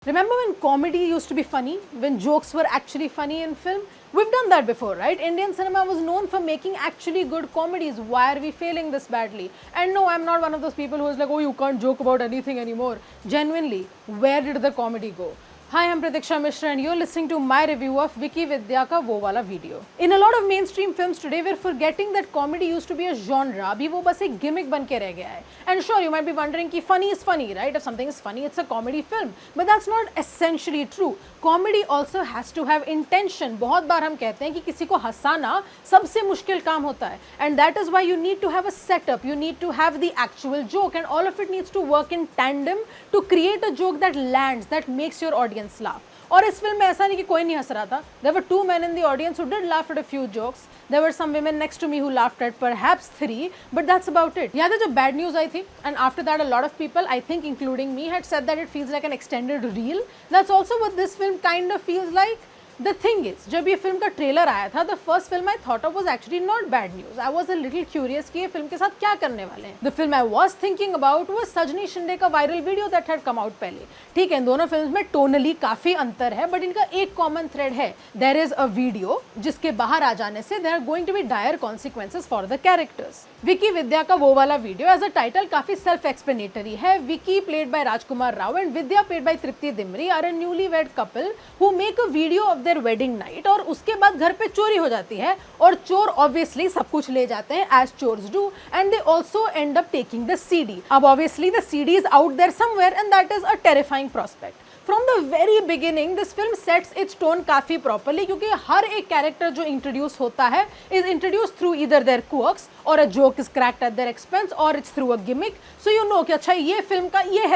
Remember when comedy used to be funny? When jokes were actually funny in film? We've done that before, right? Indian cinema was known for making actually good comedies. Why are we failing this badly? And no, I'm not one of those people who is like, oh, you can't joke about anything anymore. Genuinely, where did the comedy go? Hi, I'm Pratiksha Mishra and you're listening to my review of Vicky Vidya ka wo wala video. In a lot of mainstream films today, we're forgetting that comedy used to be a genre. Abhi wo bas ek gimmick ban ke reh gaya hai. And sure, you might be wondering ki funny is funny, right? If something is funny, it's a comedy film. But that's not essentially true. Comedy also has to have intention. बहुत बार हम कहते हैं कि किसी को हंसाना सबसे मुश्किल काम होता है. And that is why you need to have a setup. You need to have the actual joke and all of it needs to work in tandem to create a joke that lands, that makes your audience laugh. और इस film में ऐसा नहीं कि कोई नहीं हंस रहा था. There were two men in the audience who did laugh at a few jokes. There were some women next to me who laughed at perhaps 3, but that's about it. याद है जब bad news आई थी, and after that a lot of people, I think including me, had said that it feels like an extended reel. That's also what this film kind of feels like. The thing is, जब ये film का trailer आया था, the first film I thought of was actually not bad news. I was a little curious कि ये film के साथ क्या करने वाले हैं. The film I was thinking about was सजनी शिंदे का viral video that had come out पहले. ठीक है, इन दोनों फिल्म्स में tonally काफी अंतर है, but इनका एक common thread है. There is a video जिसके बाहर आ जाने से there are going to be dire consequences for the characters. Vicky विद्या का वो वाला वीडियो एज अ टाइटल काफी सेल्फ एक्सप्लेनेटरी है. Vicky played by Rajkummar Rao and Vidya played by Tripti Dimri are a newly wed couple who make a video of their wedding night. और उसके बाद घर पे चोरी हो जाती है और चोर ऑब्वियसली सब कुछ ले जाते हैं as chores do and they also end up taking the CD. अब obviously the CD is out there somewhere and that is a terrifying prospect. From the very beginning, this film sets its tone काफी properly क्योंकि हर एक character जो introduce होता है is introduced through either their quirks or a joke is cracked at their expense or it's through a gimmick. So you know कि अच्छा ये है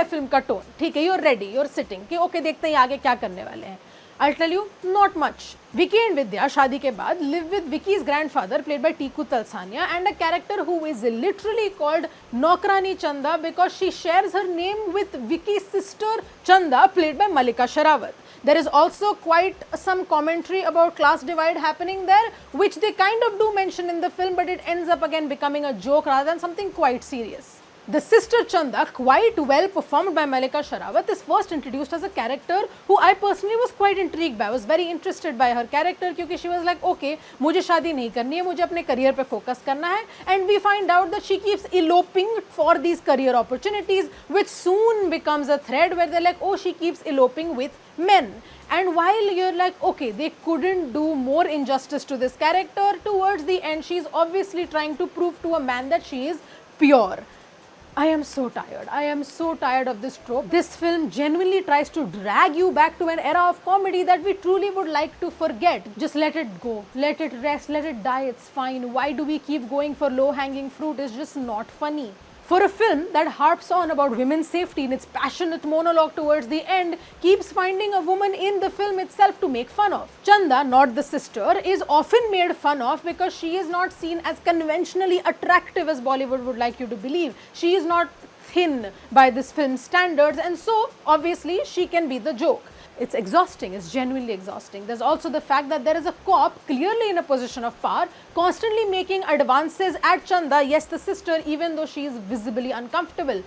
फिल्म का tone. ठीक है, you're ready, you're sitting कि okay देखते हैं आगे क्या करने वाले हैं. I'll tell you, not much. Vicky and Vidya शादी के बाद live with Vicky's grandfather played by Tiku Talsania and a character who is literally called Nokrani Chanda because she shares her name with Vicky's sister Chanda played by Malika Sherawat. There is also quite some commentary about class divide happening there, which they kind of do mention in the film, but it ends up again becoming a joke rather than something quite serious. The sister Chanda, quite well performed by Malika Sherawat, is first introduced as a character who I personally was quite intrigued by. I was very interested by her character क्योंकि she was like, okay, मुझे शादी नहीं करनी है, मुझे अपने career पे focus करना है. And we find out that she keeps eloping for these career opportunities, which soon becomes a thread where they're like, oh, she keeps eloping with men. And while you're like, okay, they couldn't do more injustice to this character, towards the end, she's obviously trying to prove to a man that she is pure. I am so tired. I am so tired of this trope. This film genuinely tries to drag you back to an era of comedy that we truly would like to forget. Just let it go. Let it rest. Let it die. It's fine. Why do we keep going for low-hanging fruit? It's just not funny. For a film that harps on about women's safety in its passionate monologue towards the end, keeps finding a woman in the film itself to make fun of. Chanda, not the sister, is often made fun of because she is not seen as conventionally attractive as Bollywood would like you to believe. She is not thin by this film's standards and so obviously she can be the joke. It's exhausting, it's genuinely exhausting. There's also the fact that there is a cop clearly in a position of power, constantly making advances at Chanda, yes, the sister, even though she is visibly uncomfortable.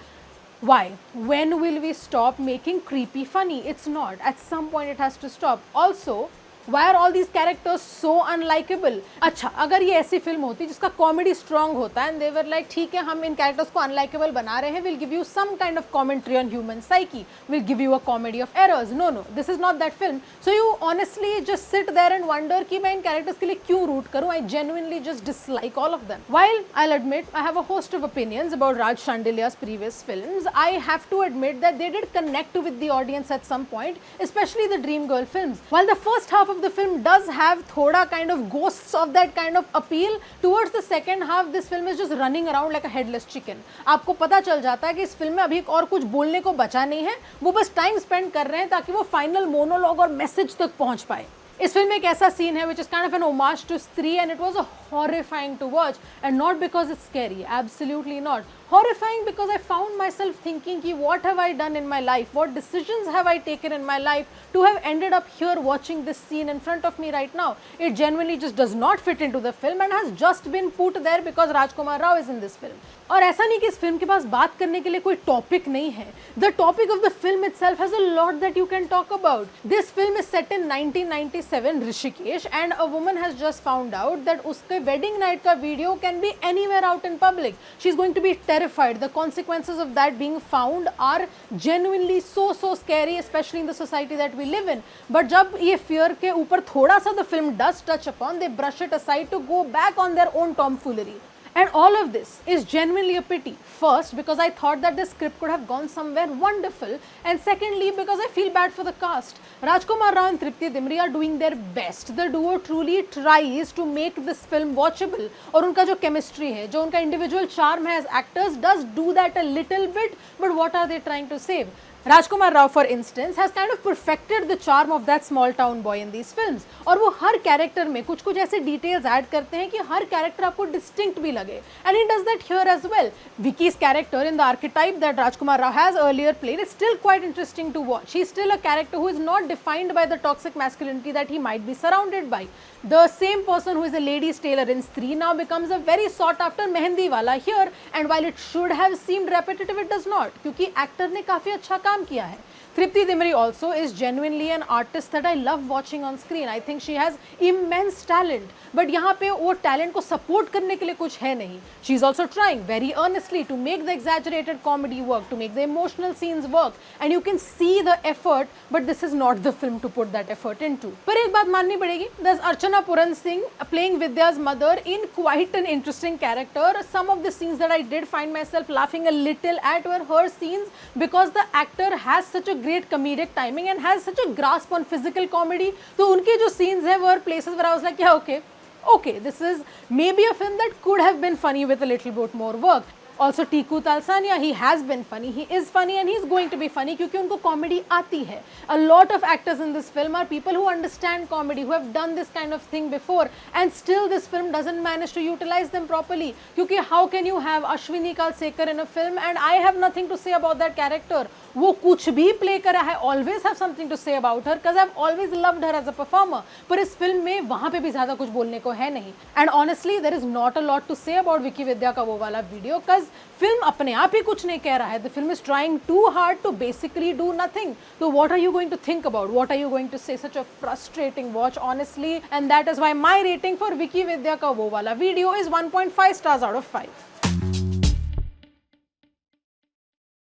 Why? When will we stop making creepy funny? It's not. At some point it has to stop. Also, why are all these characters so unlikable? अच्छा, अगर ये ऐसी film होती जिसका comedy strong होता है and they were like, ठीक है, हम इन कैरेक्टर्स को अनलाइकेबल बना रहे हैं, we'll give you some kind of commentary on human psyche, we'll give you a comedy of errors. No, this is not that film. So you honestly just sit there and wonder कि मैं इन characters के लिए क्यों root करूं. I genuinely just dislike all of them. While I'll admit I have a host of opinions about Raj Shandilya's previous films, I have to admit that they did connect with the audience at some point, especially the Dream Girl films. While the first half of the film does have thoda kind of ghosts of that kind of appeal, towards the second half this film is just running around like a headless chicken. आपको पता चल जाता है कि इस film में अभी और कुछ बोलने को बचा नहीं है, वो बस टाइम स्पेंड कर रहे हैं ताकि वो फाइनल मोनोलॉग और मैसेज तक पहुंच पाए. इस फिल्म में एक ऐसा सीन है which is kind of an homage to Stree and it was horrifying to watch and not because it's scary, absolutely not. Horrifying because I found myself thinking ki what have I done in my life, what decisions have I taken in my life to have ended up here watching this scene in front of me right now. It genuinely just does not fit into the film and has just been put there because Rajkumar Rao is in this film. और ऐसा नहीं कि इस film के पास बात करने के लिए कोई टॉपिक नहीं है. The topic of the film itself has a lot that you can talk about. This film is set in 1997 Rishikesh and a woman has just found out that उसके wedding night का video can be anywhere out in public. She is going to be terrified. The consequences of that being found are genuinely so scary, especially in the society that we live in. But जब ये fear के ऊपर थोड़ा सा the film does touch upon, they brush it aside to go back on their own tomfoolery. And all of this is genuinely a pity. First, because I thought that the script could have gone somewhere wonderful, and secondly, because I feel bad for the cast. Rajkumar Rao and Tripti Dimri are doing their best. The duo truly tries to make this film watchable. और उनका जो chemistry है, जो उनका individual charm है as actors, does do that a little bit. But what are they trying to save? Rajkumar Rao, for instance, has kind of perfected the charm of that small town boy in these films. और वो हर character में कुछ ऐसे details add करते हैं कि हर character आपको distinct भी लगे. And he does that here as well. Vicky's character in the archetype that Rajkumar Rao has earlier played is still quite interesting to watch. She's still a character who is not defined by the toxic masculinity that he might be surrounded by. The same person who is a lady's tailor in Stree now becomes a very sought after mehendi wala here, and while it should have seemed repetitive, it does not, क्योंकि actor ने काफी अच्छा काम किया है. Tripti Dimri also is genuinely an artist that I love watching on screen. I think she has immense talent. But यहाँ पे वो talent को support करने के लिए कुछ है नहीं. She is also trying very earnestly to make the exaggerated comedy work, to make the emotional scenes work. And you can see the effort, but this is not the film to put that effort into. पर एक बात माननी पड़ेगी. There's Archana Puran Singh playing Vidya's mother in quite an interesting character. Some of the scenes that I did find myself laughing a little at were her scenes because the actor has such a great comedic timing and has such a grasp on physical comedy. तो उनके जो scenes हैं were places where I was like, yeah, okay, this is maybe a film that could have been funny with a little bit more work. Also Tiku Talsania, he has been funny, he is funny and he's going to be funny क्योंकि उनको comedy आती है. A lot of actors in this film are people who understand comedy, who have done this kind of thing before, and still this film doesn't manage to utilize them properly. क्योंकि how can you have Ashwini Kalsekar in a film and I have nothing to say about that character? वो कुछ भी play करा है, always have something to say about her because I've always loved her as a performer. पर इस film में वहाँ पे भी ज़्यादा कुछ बोलने को है नहीं. And honestly, there is not a lot to say about Vicky Vidya का वो वाला video because film अपने आप ही कुछ नहीं कह रहा है. The film is trying too hard to basically do nothing. So what are you going to think about? What are you going to say? Such a frustrating watch, honestly. And that is why my rating for Vicky Vidya का वो वाला video is 1.5 stars out of 5.